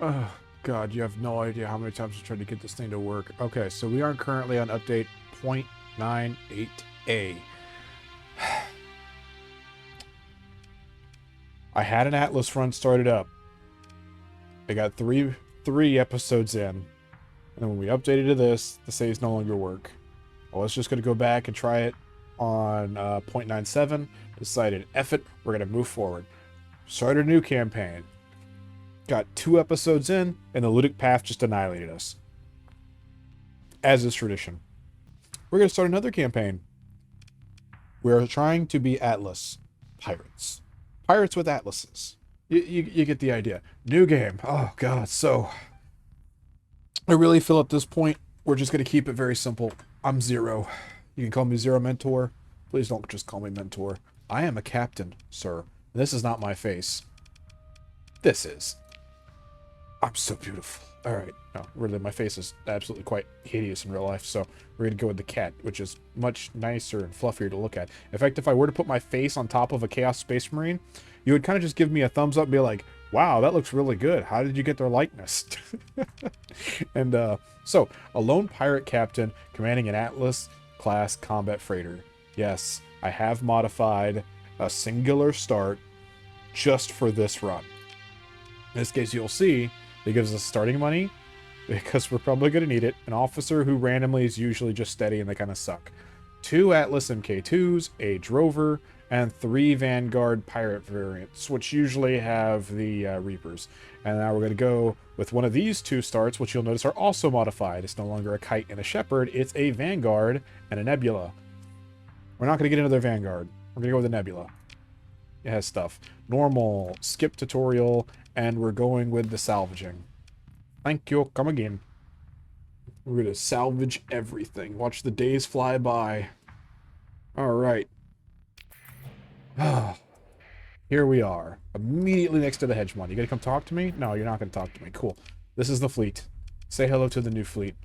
Oh, God, you have no idea how many times I tried to get this thing to work. Okay, so we are currently on update 0.98a. I had an Atlas run started up. I got three episodes in. And then when we updated to this, the saves no longer work. Well, let's just going to go back and try it on 0.97. Decided, F it, we're going to move forward. Started a new campaign. Got 2 episodes in, and the Luddic Path just annihilated us. As is tradition. We're going to start another campaign. We're trying to be Atlas pirates. Pirates with atlases. You get the idea. New game. Oh, God. So, I really feel at this point, we're just going to keep it very simple. I'm Zero. You can call me Zeromentor. Please don't just call me Mentor. I am a captain, sir. This is not my face. This is. I'm so beautiful. All right. No, really, my face is absolutely quite hideous in real life, so we're going to go with the cat, which is much nicer and fluffier to look at. In fact, if I were to put my face on top of a Chaos Space Marine, you would kind of just give me a thumbs up and be like, wow, that looks really good. How did you get their likeness? And so, a lone pirate captain commanding an Atlas-class combat freighter. Yes, I have modified a singular start just for this run. In this case, you'll see it gives us starting money because we're probably going to need it. An officer who randomly is usually just steady and they kind of suck. 2 Atlas MK2s, a Drover, and 3 Vanguard pirate variants, which usually have the Reapers. And now we're going to go with one of these 2 starts, which you'll notice are also modified. It's no longer a Kite and a Shepherd, it's a Vanguard and a Nebula. We're not going to get another Vanguard. We're going to go with a Nebula. It has stuff. Normal, skip tutorial, and we're going with the salvaging. Thank you, come again. We're going to salvage everything. Watch the days fly by. Alright. Here we are. Immediately next to the Hegemon. You gonna come talk to me? No, you're not gonna talk to me. Cool. This is the fleet. Say hello to the new fleet.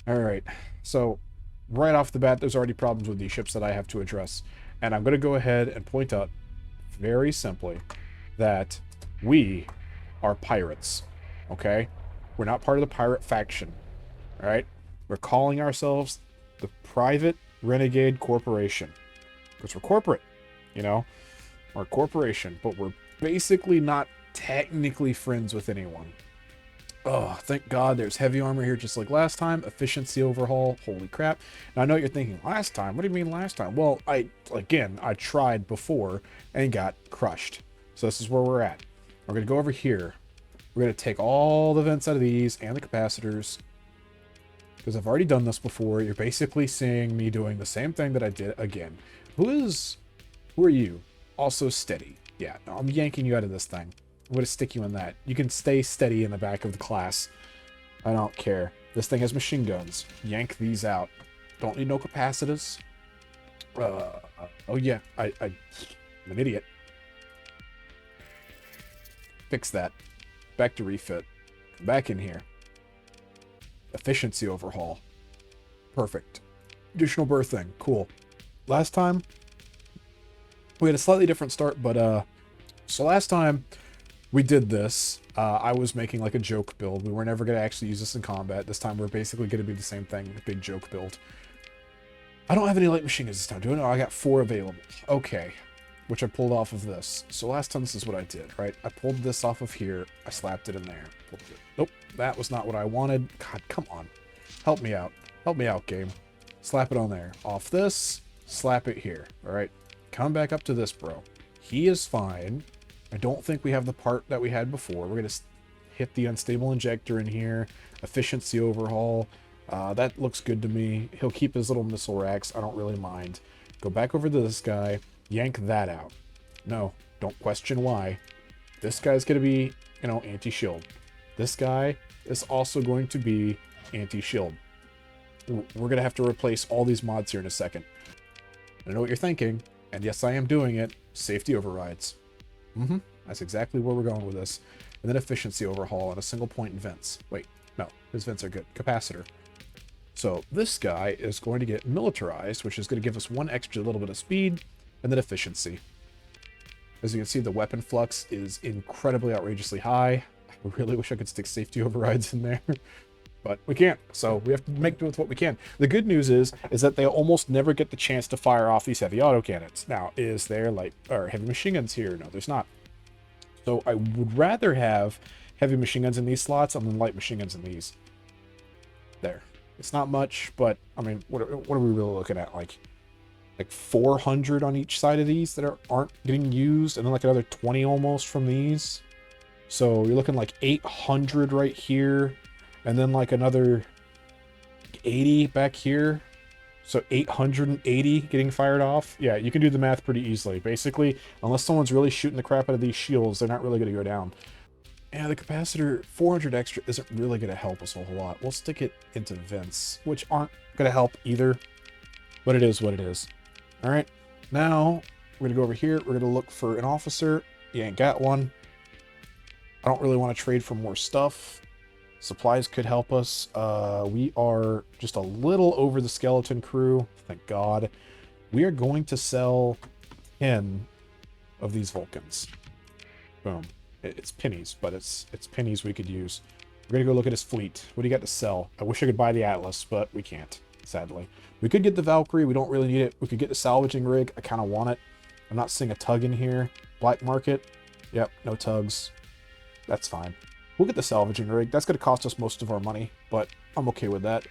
Alright. So, right off the bat, there's already problems with these ships that I have to address. And I'm gonna go ahead and point out, very simply, that we are pirates. Okay? We're not part of the pirate faction. Alright? We're calling ourselves the Private Renegade Corporation. Because we're corporate. You know? We're a corporation. But we're basically not technically friends with anyone. Oh, thank God there's heavy armor here just like last time. Efficiency overhaul. Holy crap. Now, I know what you're thinking. Last time? What do you mean last time? Well, I tried before and got crushed. So this is where we're at. We're going to go over here. We're going to take all the vents out of these and the capacitors. Because I've already done this before. You're basically seeing me doing the same thing that I did again. Who are you? Also steady. Yeah, no, I'm yanking you out of this thing. I'm going to stick you in that. You can stay steady in the back of the class. I don't care. This thing has machine guns. Yank these out. Don't need no capacitors. Oh yeah, I'm an idiot. Fix that. Back to refit. Back in here. Efficiency overhaul. Perfect. Additional birthing. Cool. Last time, we had a slightly different start, but, so last time we did this, I was making like a joke build. We were never going to actually use this in combat. This time we're basically going to be the same thing, a big joke build. I don't have any light machine guns this time, do I? No, I got 4 available. Okay. Which I pulled off of this. So last time this is what I did, right? I pulled this off of here. I slapped it in there. Nope, that was not what I wanted. God, come on. Help me out. Help me out, game. Slap it on there. Off this, slap it here. All right. Come back up to this, bro. He is fine. I don't think we have the part that we had before. We're going to hit the unstable injector in here. Efficiency overhaul. That looks good to me. He'll keep his little missile racks. I don't really mind. Go back over to this guy. Yank that out. No, don't question why. This guy's going to be, anti-shield. This guy is also going to be anti-shield. We're going to have to replace all these mods here in a second. I know what you're thinking, and yes, I am doing it. Safety overrides. That's exactly where we're going with this. And then efficiency overhaul and a single point in vents. Wait, no, his vents are good. Capacitor. So this guy is going to get militarized, which is going to give us 1 extra little bit of speed, and then efficiency. As you can see, the weapon flux is incredibly outrageously high. I really wish I could stick safety overrides in there. But we can't, so we have to make do with what we can. The good news is that they almost never get the chance to fire off these heavy autocannons. Now, is there light or heavy machine guns here? No, there's not. So I would rather have heavy machine guns in these slots and then light machine guns in these. There. It's not much, but I mean, what are we really looking at? Like 400 on each side of these that aren't getting used, and then like another 20 almost from these. So you're looking like 800 right here. And then like another 80 back here. So 880 getting fired off. Yeah, you can do the math pretty easily. Basically, unless someone's really shooting the crap out of these shields, they're not really going to go down. Yeah, the capacitor 400 extra isn't really going to help us a whole lot. We'll stick it into vents, which aren't going to help either. But it is what it is. All right, now we're going to go over here. We're going to look for an officer. You ain't got one. I don't really want to trade for more stuff. Supplies could help us. We are just a little over the skeleton crew. Thank God. We are going to sell 10 of these Vulcans. Boom. It's pennies, but it's pennies we could use. We're going to go look at his fleet. What do you got to sell? I wish I could buy the Atlas, but we can't, sadly. We could get the Valkyrie. We don't really need it. We could get the salvaging rig. I kind of want it. I'm not seeing a tug in here. Black market. Yep, no tugs. That's fine. We'll get the salvaging rig. That's going to cost us most of our money, but I'm okay with that.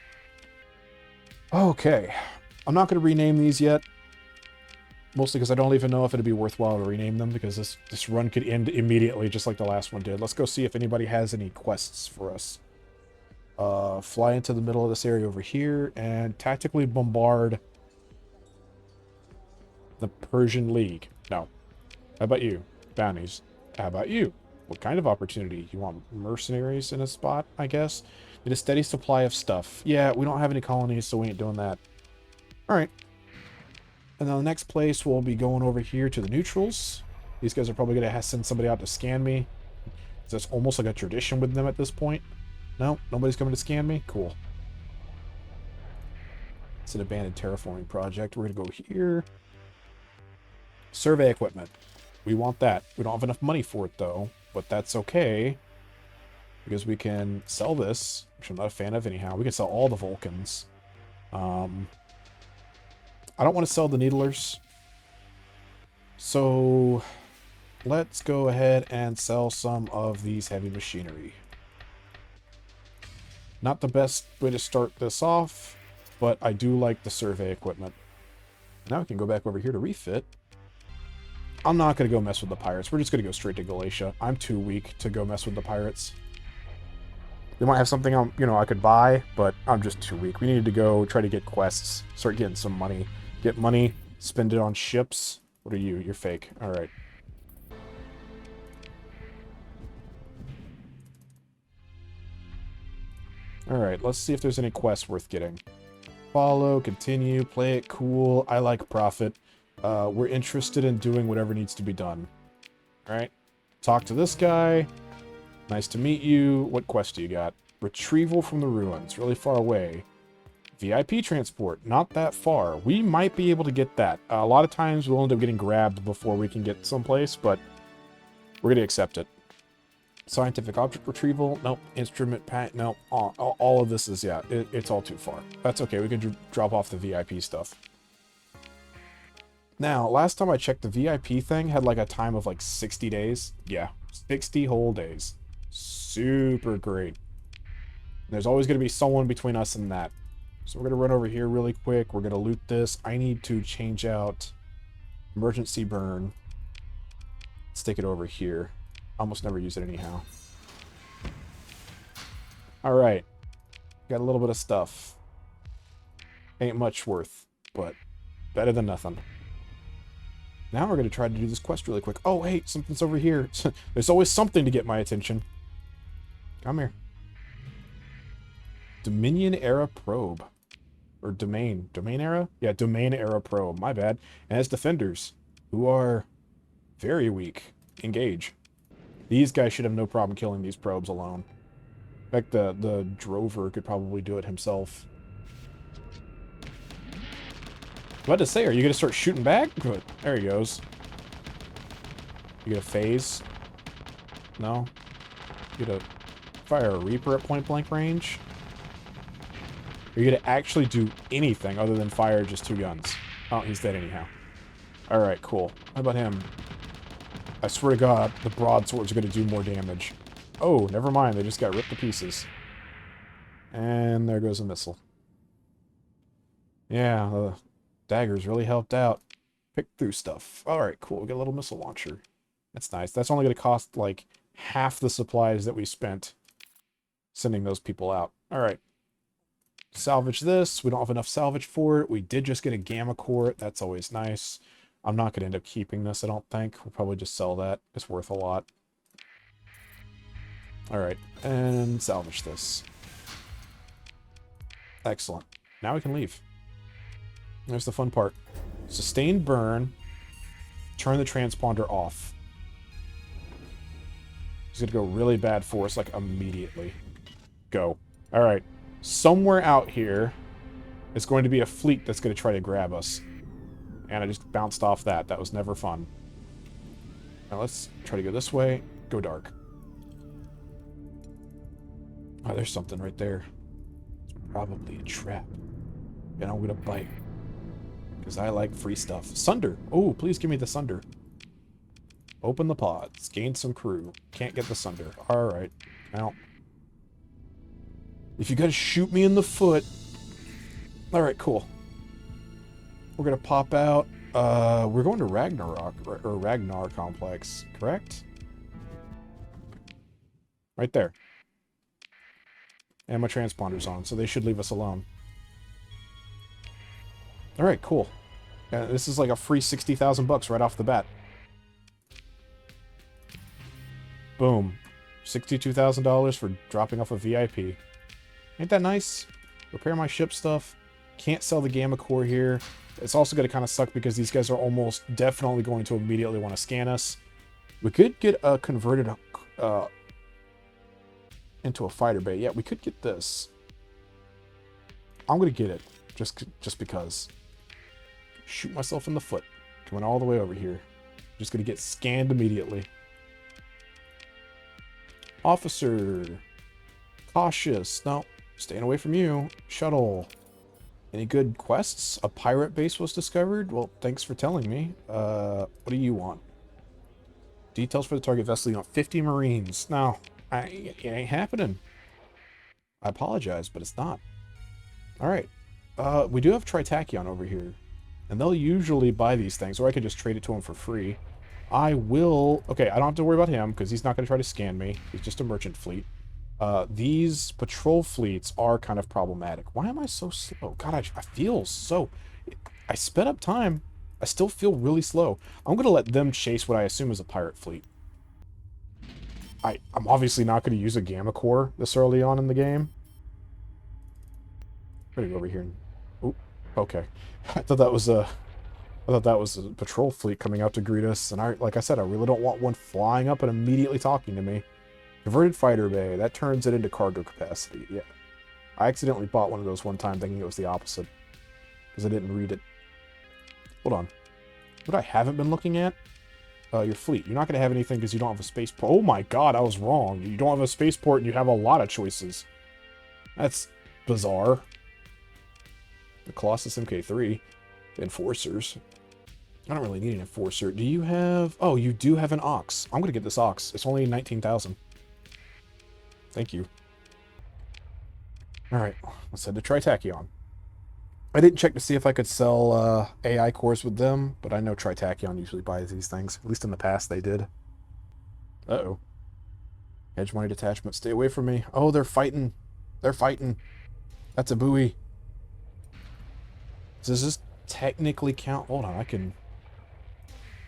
Okay. I'm not going to rename these yet. Mostly because I don't even know if it'd be worthwhile to rename them, because this run could end immediately just like the last one did. Let's go see if anybody has any quests for us. Fly into the middle of this area over here and tactically bombard the Persian League. No. How about you? Bounties. How about you? What kind of opportunity? You want mercenaries in a spot, I guess? Need a steady supply of stuff. Yeah, we don't have any colonies, so we ain't doing that. Alright. And then the next place, we'll be going over here to the neutrals. These guys are probably going to send somebody out to scan me. That's almost like a tradition with them at this point. No? Nobody's coming to scan me? Cool. It's an abandoned terraforming project. We're going to go here. Survey equipment. We want that. We don't have enough money for it, though. But that's okay, because we can sell this, which I'm not a fan of anyhow. We can sell all the Vulcans. I don't want to sell the Needlers. So let's go ahead and sell some of these heavy machinery. Not the best way to start this off, but I do like the survey equipment. Now we can go back over here to refit. I'm not going to go mess with the pirates. We're just going to go straight to Galatia. I'm too weak to go mess with the pirates. They might have something I could buy, but I'm just too weak. We needed to go try to get quests, start getting some money. Get money, spend it on ships. What are you? You're fake. All right. All right, let's see if there's any quests worth getting. Follow, continue, play it cool. I like profit. We're interested in doing whatever needs to be done. All right. Talk to this guy. Nice to meet you. What quest do you got? Retrieval from the ruins. Really far away. VIP transport. Not that far. We might be able to get that. A lot of times we'll end up getting grabbed before we can get someplace, but we're going to accept it. Scientific object retrieval. Nope. Instrument pack. Nope. All of this is, yeah, it's all too far. That's okay. We can drop off the VIP stuff. Now, last time I checked, the VIP thing had like a time of like 60 days. Yeah, 60 whole days. Super great. There's always going to be someone between us and that. So we're going to run over here really quick. We're going to loot this. I need to change out emergency burn. Stick it over here. Almost never use it anyhow. All right. Got a little bit of stuff. Ain't much worth, but better than nothing. Now we're going to try to do this quest really quick. Oh, hey, something's over here. There's always something to get my attention. Come here. Dominion era probe. Or domain. Domain era? Yeah, domain era probe. My bad. And has defenders, who are very weak. Engage. These guys should have no problem killing these probes alone. In fact, the drover could probably do it himself. What to say? Are you going to start shooting back? Good. There he goes. You get a phase? No? You gonna fire a Reaper at point blank range? Are you gonna actually do anything other than fire just 2 guns? Oh, he's dead anyhow. Alright, cool. How about him? I swear to God, the broadswords are gonna do more damage. Oh, never mind. They just got ripped to pieces. And there goes a missile. Yeah, the daggers really helped out. Pick through stuff. Alright, cool. We got a little missile launcher. That's nice. That's only going to cost, like, half the supplies that we spent sending those people out. Alright. Salvage this. We don't have enough salvage for it. We did just get a gamma core. That's always nice. I'm not going to end up keeping this, I don't think. We'll probably just sell that. It's worth a lot. Alright. And salvage this. Excellent. Now we can leave. There's the fun part. Sustained burn. Turn the transponder off. It's gonna go really bad for us, like, immediately. Go. Alright. Somewhere out here is going to be a fleet that's going to try to grab us. And I just bounced off that. That was never fun. Now let's try to go this way. Go dark. Oh, there's something right there. It's probably a trap. And I'm going to bite. Because I like free stuff. Sunder! Oh, please give me the Sunder. Open the pods. Gain some crew. Can't get the Sunder. Alright. Now, if you gotta shoot me in the foot... Alright, cool. We're gonna pop out. We're going to Ragnarok, or Ragnar Complex, correct? Right there. And my transponder's on, so they should leave us alone. Alright, cool. This is like a free 60,000 bucks right off the bat. Boom. $62,000 for dropping off a VIP. Ain't that nice? Repair my ship stuff. Can't sell the gamma core here. It's also going to kind of suck because these guys are almost definitely going to immediately want to scan us. We could get a converted into a fighter bay. Yeah, we could get this. I'm going to get it just because. Shoot myself in the foot. Coming all the way over here. Just going to get scanned immediately. Officer. Cautious. No, staying away from you. Shuttle. Any good quests? A pirate base was discovered? Well, thanks for telling me. What do you want? Details for the target vessel. You want 50 Marines. No, it ain't happening. I apologize, but it's not. Alright. We do have Tritachyon over here. And they'll usually buy these things, or I could just trade it to them for free. I will... Okay, I don't have to worry about him, because he's not going to try to scan me. He's just a merchant fleet. These patrol fleets are kind of problematic. Why am I so slow? God, I feel so... I sped up time. I still feel really slow. I'm going to let them chase what I assume is a pirate fleet. I'm obviously not going to use a gamma core this early on in the game. I'm going to go over here and... Oop, okay. I thought that was a patrol fleet coming out to greet us. And like I said, I really don't want one flying up and immediately talking to me. Converted fighter bay. That turns it into cargo capacity. Yeah. I accidentally bought one of those one time thinking it was the opposite. Because I didn't read it. Hold on. What I haven't been looking at? Your fleet. You're not going to have anything because you don't have a spaceport. Oh my god, I was wrong. You don't have a spaceport and you have a lot of choices. That's bizarre. The Colossus MK3. Enforcers. I don't really need an enforcer. Do you have... Oh, you do have an Ox. I'm going to get this Ox. It's only 19,000. Thank you. Alright, let's head to Tritachyon. I didn't check to see if I could sell AI cores with them, but I know Tritachyon usually buys these things. At least in the past they did. Uh-oh. Hedge money detachment. Stay away from me. Oh, they're fighting. They're fighting. That's a buoy. Does this technically count? Hold on, I can...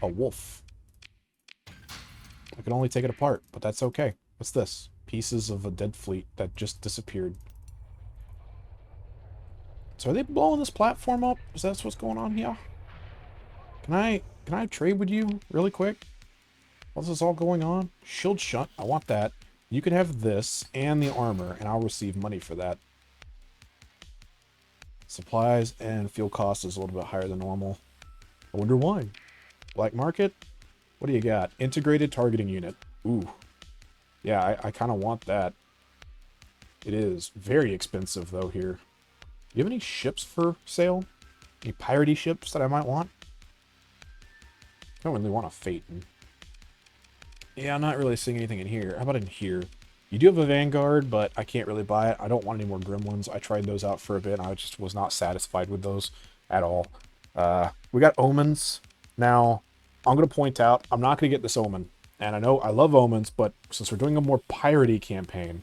A wolf. I can only take it apart, but that's okay. What's this? Pieces of a dead fleet that just disappeared. So are they blowing this platform up? Is that what's going on here? Can I trade with you really quick? What's this all going on? Shield shunt. I want that. You can have this and the armor, and I'll receive money for that. Supplies and fuel cost is a little bit higher than normal. I wonder why. Black market? What do you got? Integrated targeting unit. Ooh. Yeah, I kind of want that. It is very expensive, though, here. Do you have any ships for sale? Any piratey ships that I might want? I don't really want a Phaeton. Yeah, I'm not really seeing anything in here. How about in here? You do have a Vanguard, but I can't really buy it. I don't want any more Gremlins. I tried those out for a bit, and I just was not satisfied with those at all. We got Omens. Now, I'm going to point out, I'm not going to get this Omen. And I know I love Omens, but since we're doing a more piratey campaign,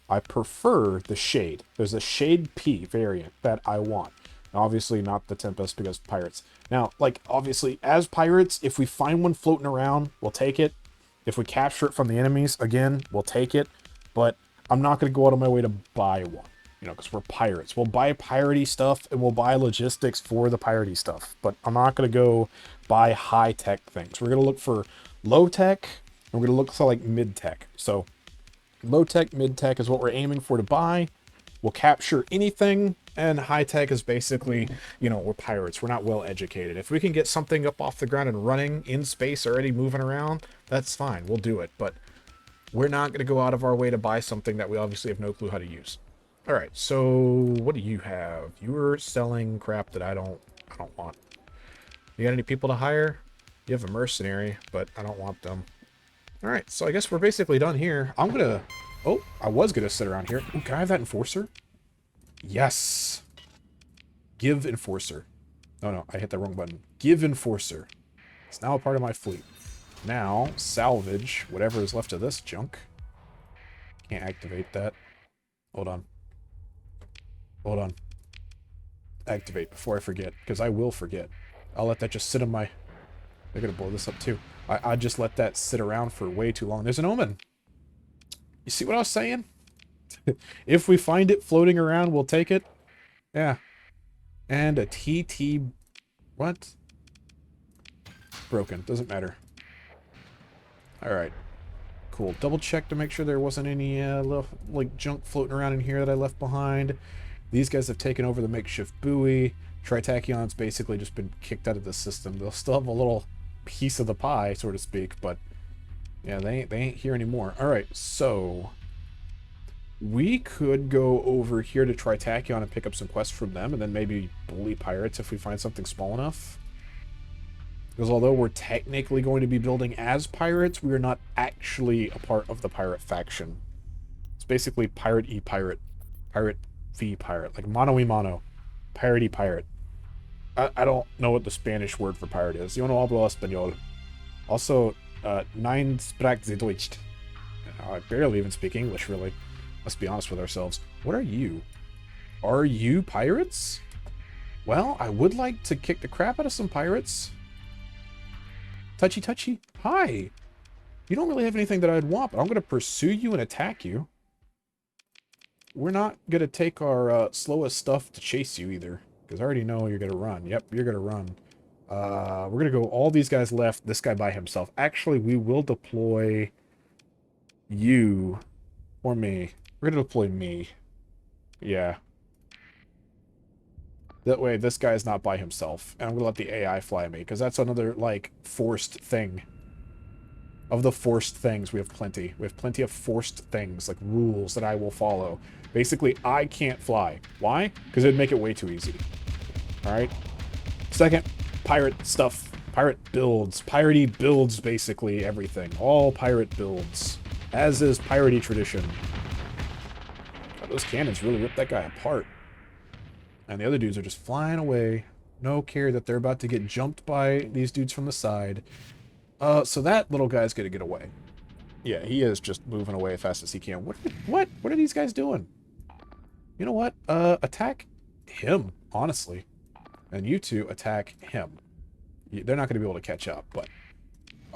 I prefer the Shade. There's a Shade P variant that I want. Obviously not the Tempest because pirates. Now, like, obviously, as pirates, if we find one floating around, we'll take it. If we capture it from the enemies, again, we'll take it. But I'm not going to go out of my way to buy one, you know, because we're pirates. We'll buy piratey stuff, and we'll buy logistics for the piratey stuff. But I'm not going to go buy high-tech things. We're going to look for low-tech, and we're going to look for, like, mid-tech. So, low-tech, mid-tech is what we're aiming for to buy. We'll capture anything, and high-tech is basically, you know, we're pirates. We're not well-educated. If we can get something up off the ground and running in space already moving around, that's fine. We'll do it. But we're not going to go out of our way to buy something that we obviously have no clue how to use. All right, so what do you have? You're selling crap that I don't want. You got any people to hire? You have a mercenary, but I don't want them. All right, so I guess we're basically done here. I'm going to... Oh, I was going to sit around here. Ooh, can I have that Enforcer? Yes. Give Enforcer. No, I hit the wrong button. Give Enforcer. It's now a part of my fleet. Now, salvage whatever is left of this junk. Can't activate that. Hold on. Hold on. Activate before I forget, because I will forget. I'll let that just sit on my... They're going to blow this up too. I just let that sit around for way too long. There's an Omen. You see what I was saying? If we find it floating around, we'll take it. Yeah. And a TT... What? Broken. Doesn't matter. Alright. Cool. Double check to make sure there wasn't any little, like, junk floating around in here that I left behind. These guys have taken over the makeshift buoy. Tritachion's basically just been kicked out of the system. They'll still have a little piece of the pie, so to speak, but... Yeah, they ain't here anymore. Alright, so... We could go over here to Tritachon and pick up some quests from them, and then maybe bully pirates if we find something small enough. Because although we're technically going to be building as pirates, we are not actually a part of the pirate faction. It's basically pirate-y pirate. Pirate v pirate. Like mono-y-mono. Pirate-y pirate. I don't know what the Spanish word for pirate is. Yo no hablo español. Also... Nein sprach sie Deutsch. I barely even speak English, really. Let's be honest with ourselves. What are you? Are you pirates? Well, I would like to kick the crap out of some pirates. Touchy touchy. Hi. You don't really have anything that I'd want, but I'm going to pursue you and attack you. We're not going to take our slowest stuff to chase you either, because I already know you're going to run. Yep, you're going to run. We're going to go all these guys left, this guy by himself. Actually, we will deploy you or me. We're going to deploy me. Yeah. That way, this guy's not by himself. And I'm going to let the AI fly me, because that's another, like, forced thing. Of the forced things, we have plenty. We have plenty of forced things, like rules that I will follow. Basically, I can't fly. Why? Because it'd make it way too easy. Alright? Second, pirate stuff. Pirate builds. Piratey builds, basically, everything. All pirate builds. As is piratey tradition. God, those cannons really ripped that guy apart. And the other dudes are just flying away. No care that they're about to get jumped by these dudes from the side. So that little guy's gonna get away. Yeah, he is just moving away as fast as he can. What are these guys doing? You know what? Attack him, honestly. And you two attack him. They're not going to be able to catch up, but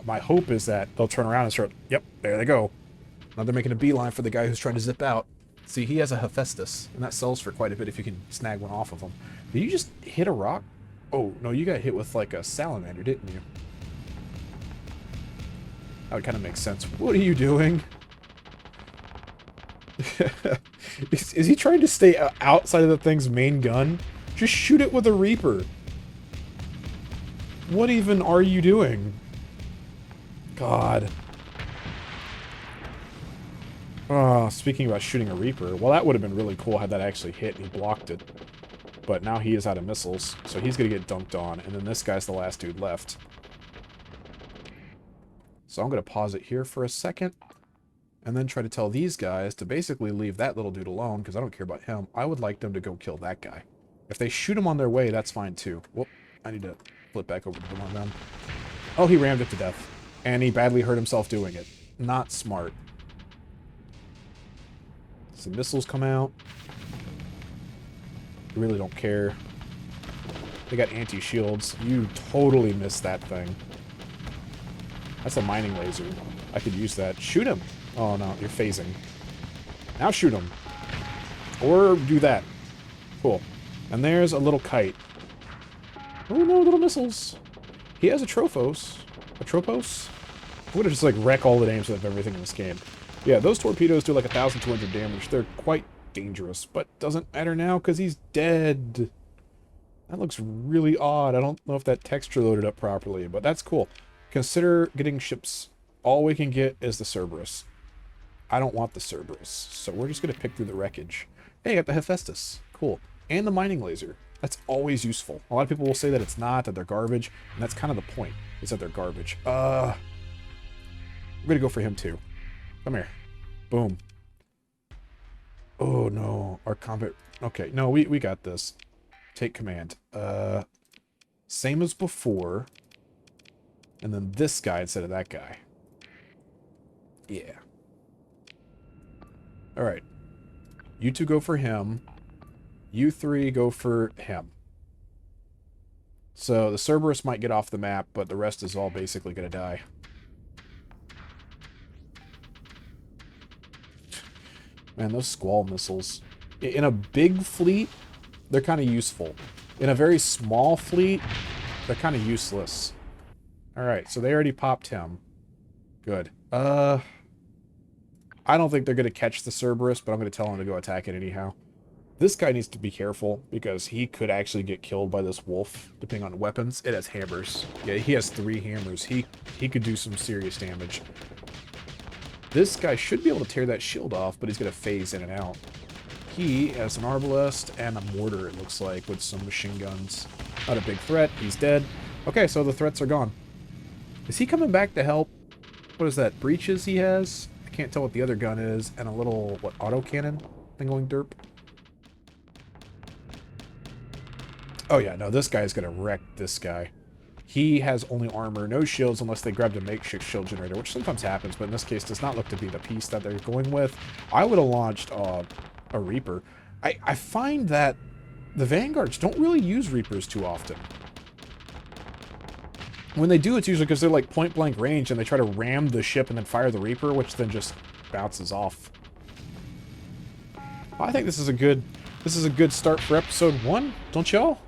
my hope is that they'll turn around and start... Yep, there they go. Now they're making a beeline for the guy who's trying to zip out. See, he has a Hephaestus, and that sells for quite a bit if you can snag one off of him. Did you just hit a rock? Oh, no, you got hit with, like, a salamander, didn't you? That would kind of make sense. What are you doing? Is he trying to stay outside of the thing's main gun? Just shoot it with a Reaper. What even are you doing? God. Speaking about shooting a Reaper, well, that would have been really cool had that actually hit and he blocked it. But now he is out of missiles, so he's going to get dunked on, and then this guy's the last dude left. So I'm going to pause it here for a second, and then try to tell these guys to basically leave that little dude alone, because I don't care about him. I would like them to go kill that guy. If they shoot him on their way, that's fine too. Whoop, I need to flip back over to them on them. Oh, he rammed it to death, and he badly hurt himself doing it. Not smart. Some missiles come out. I really don't care. They got anti-shields. You totally missed that thing. That's a mining laser. I could use that. Shoot him! Oh no, you're phasing. Now shoot him. Or do that. Cool. And there's a little kite. Oh no, little missiles. He has a Trophos. A Tropos? I'm gonna just like wreck all the names of everything in this game. Yeah, those torpedoes do like 1,200 damage. They're quite dangerous, but doesn't matter now because he's dead. That looks really odd. I don't know if that texture loaded up properly, but that's cool. Consider getting ships. All we can get is the Cerberus. I don't want the Cerberus, so we're just going to pick through the wreckage. Hey, I got the Hephaestus. Cool. And the mining laser. That's always useful. A lot of people will say that it's not, that they're garbage, and that's kind of the point, is that they're garbage. We're going to go for him too. Come here. Boom. Oh no, our combat... Okay, no, we got this. Take command. Same as before. And then this guy instead of that guy. Yeah. Alright. You two go for him. You three go for him. So the Cerberus might get off the map, but the rest is all basically going to die. Man, those Squall missiles. In a big fleet, they're kind of useful. In a very small fleet, they're kind of useless. Alright, so they already popped him. Good. I don't think they're going to catch the Cerberus, but I'm going to tell them to go attack it anyhow. This guy needs to be careful, because he could actually get killed by this wolf, depending on weapons. It has hammers. Yeah, he has 3 hammers. He could do some serious damage. This guy should be able to tear that shield off, but he's going to phase in and out. He has an arbalest and a mortar, it looks like, with some machine guns. Not a big threat. He's dead. Okay, so the threats are gone. Is he coming back to help? What is that? Breaches he has? I can't tell what the other gun is. And a little, what, autocannon thing going derp? Oh yeah, no, this guy's going to wreck this guy. He has only armor, no shields, unless they grabbed a makeshift shield generator, which sometimes happens, but in this case does not look to be the piece that they're going with. I would have launched a Reaper. I find that the Vanguards don't really use Reapers too often. When they do, it's usually because they're like point-blank range, and they try to ram the ship and then fire the Reaper, which then just bounces off. I think this is a good start for episode 1, don't y'all?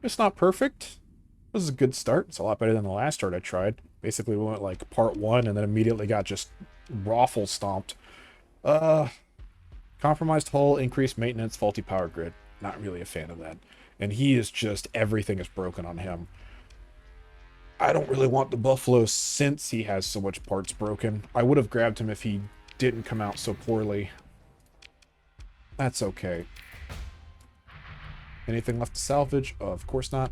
It's not perfect. This is a good start. It's a lot better than the last start I tried. Basically, we went like part 1 and then immediately got just raffle stomped. Compromised hull, increased maintenance, faulty power grid. Not really a fan of that. And he is just, everything is broken on him. I don't really want the Buffalo since he has so much parts broken. I would have grabbed him if he didn't come out so poorly. That's okay. Anything left to salvage? Oh, of course not.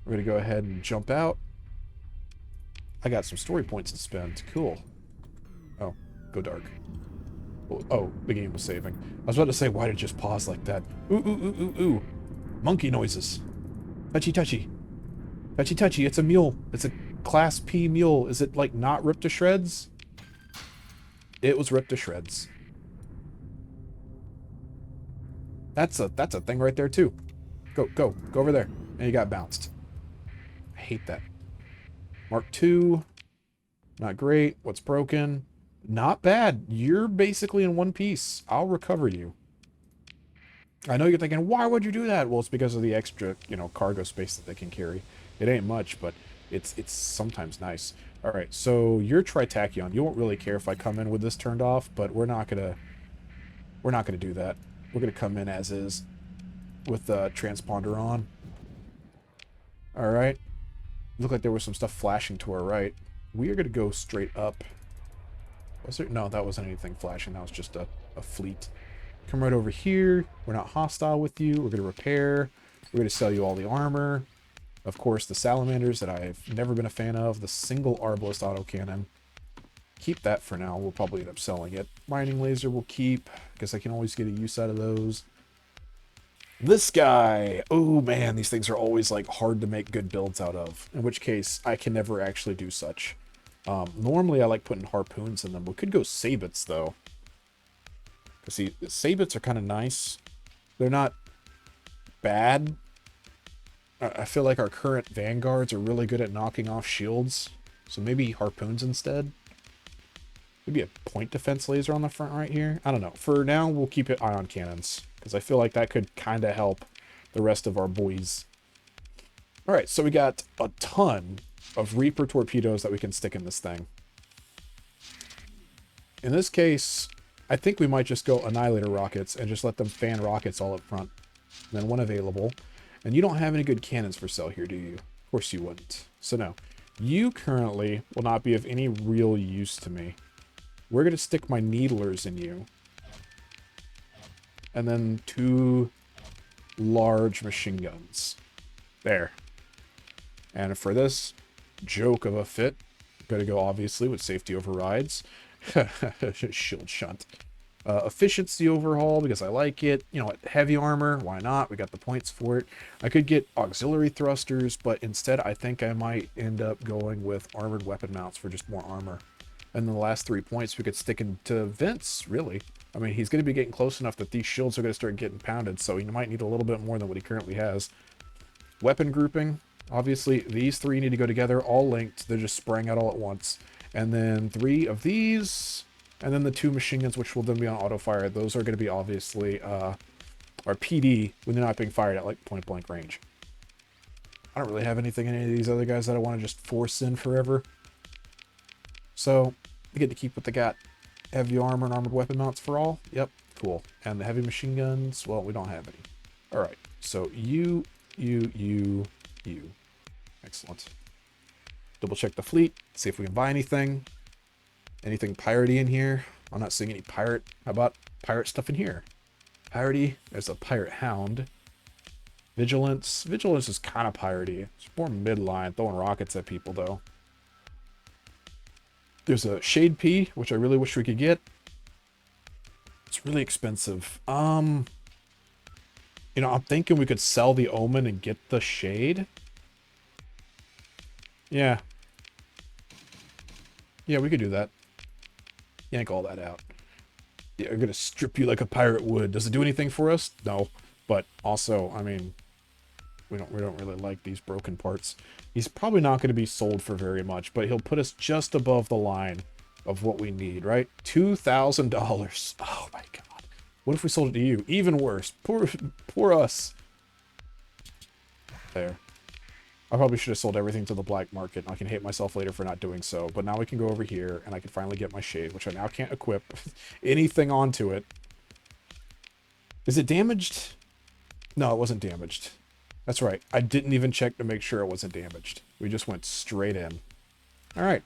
We're going to go ahead and jump out. I got some story points to spend. Cool. Oh, go dark. Oh, the game was saving. I was about to say, why did it just pause like that? Ooh, ooh, ooh, ooh, ooh. Monkey noises. Touchy, touchy. Touchy, touchy. It's a mule. It's a Class P mule. Is it, like, not ripped to shreds? It was ripped to shreds. That's a thing right there, too. Go over there. And you got bounced. I hate that. Mark II. Not great. What's broken? Not bad. You're basically in one piece. I'll recover you. I know you're thinking, why would you do that? Well, it's because of the extra, cargo space that they can carry. It ain't much, but it's sometimes nice. All right, so you're Tritachyon. You won't really care if I come in with this turned off, but we're not gonna do that. We're gonna come in as is with the transponder on. All right. Looked like there was some stuff flashing to our right. We are gonna go straight up. Was there? No, that wasn't anything flashing. That was just a fleet. Come right over here. We're not hostile with you. We're going to repair. We're going to sell you all the armor. Of course, the salamanders that I've never been a fan of. The single arbalist autocannon. Keep that for now. We'll probably end up selling it. Mining laser we'll keep, because I can always get a use out of those. This guy. Oh, man. These things are always, like, hard to make good builds out of. In which case, I can never actually do such. Normally, I like putting harpoons in them. We could go sabots, though. Because, see, sabots are kind of nice. They're not bad. I feel like our current vanguards are really good at knocking off shields. So maybe harpoons instead. Maybe a point defense laser on the front right here. I don't know. For now, we'll keep it ion cannons. Because I feel like that could kind of help the rest of our boys. Alright, so we got a ton of Reaper torpedoes that we can stick in this thing. In this case, I think we might just go Annihilator rockets and just let them fan rockets all up front. And then one available. And you don't have any good cannons for sale here, do you? Of course you wouldn't. So no. You currently will not be of any real use to me. We're going to stick my needlers in you. And then 2 large machine guns. There. And for this joke of a fit, I'm going to go obviously with safety overrides. Shield shunt. Efficiency overhaul because I like it. You know what? Heavy armor. Why not? We got the points for it. I could get auxiliary thrusters, but instead I think I might end up going with armored weapon mounts for just more armor. And then the last 3 points we could stick into Vince, really. I mean, he's going to be getting close enough that these shields are going to start getting pounded, so he might need a little bit more than what he currently has. Weapon grouping. Obviously, these 3 need to go together, all linked. They're just spraying out all at once. And then 3 of these, and then the 2 machine guns, which will then be on auto fire. Those are going to be obviously our PD when they're not being fired at like point blank range. I don't really have anything in any of these other guys that I want to just force in forever. So, I get to keep what they got. Heavy armor and armored weapon mounts for all. Yep, cool. And the heavy machine guns, well, we don't have any. Alright, so you. Excellent. Double check the fleet, see if we can buy anything. Anything piratey in here? I'm not seeing any pirate. How about pirate stuff in here? Piratey, there's a pirate hound. Vigilance. Vigilance is kind of piratey. It's more midline, throwing rockets at people, though. There's a Shade P, which I really wish we could get. It's really expensive. You know, I'm thinking we could sell the Omen and get the Shade. Yeah. Yeah, we could do that. Yank all that out. Yeah, I'm gonna strip you like a pirate would. Does it do anything for us? No. But also, I mean, we don't really like these broken parts. He's probably not going to be sold for very much, but he'll put us just above the line of what we need, right? $2,000. Oh my god. What if we sold it to you? Even worse. Poor us. There. I probably should have sold everything to the black market. I can hate myself later for not doing so, but now we can go over here and I can finally get my Shade, which I now can't equip anything onto it. Is it damaged? No, it wasn't damaged. That's right. I didn't even check to make sure it wasn't damaged. We just went straight in. All right.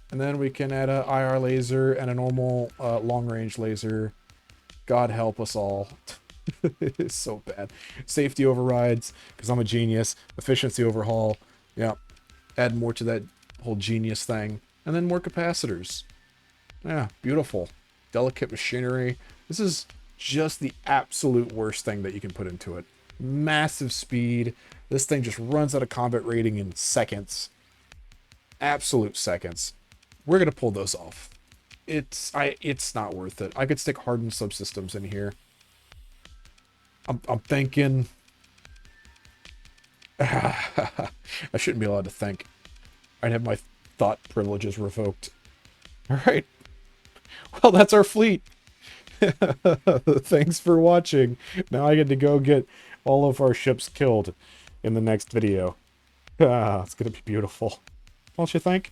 And then we can add a IR laser and a normal long-range laser. God help us all. It's so bad. Safety overrides, because I'm a genius. Efficiency overhaul. Yeah. Add more to that whole genius thing. And then more capacitors. Yeah, beautiful. Delicate machinery. This is just the absolute worst thing that you can put into it. Massive speed. This thing just runs out of combat rating in seconds. Absolute seconds. We're gonna pull those off. It's not worth it. I could stick hardened subsystems in here. I'm thinking. I shouldn't be allowed to think. I'd have my thought privileges revoked. All right. Well, that's our fleet. Thanks for watching. Now I get to go get all of our ships killed in the next video. It's gonna be beautiful. Don't you think?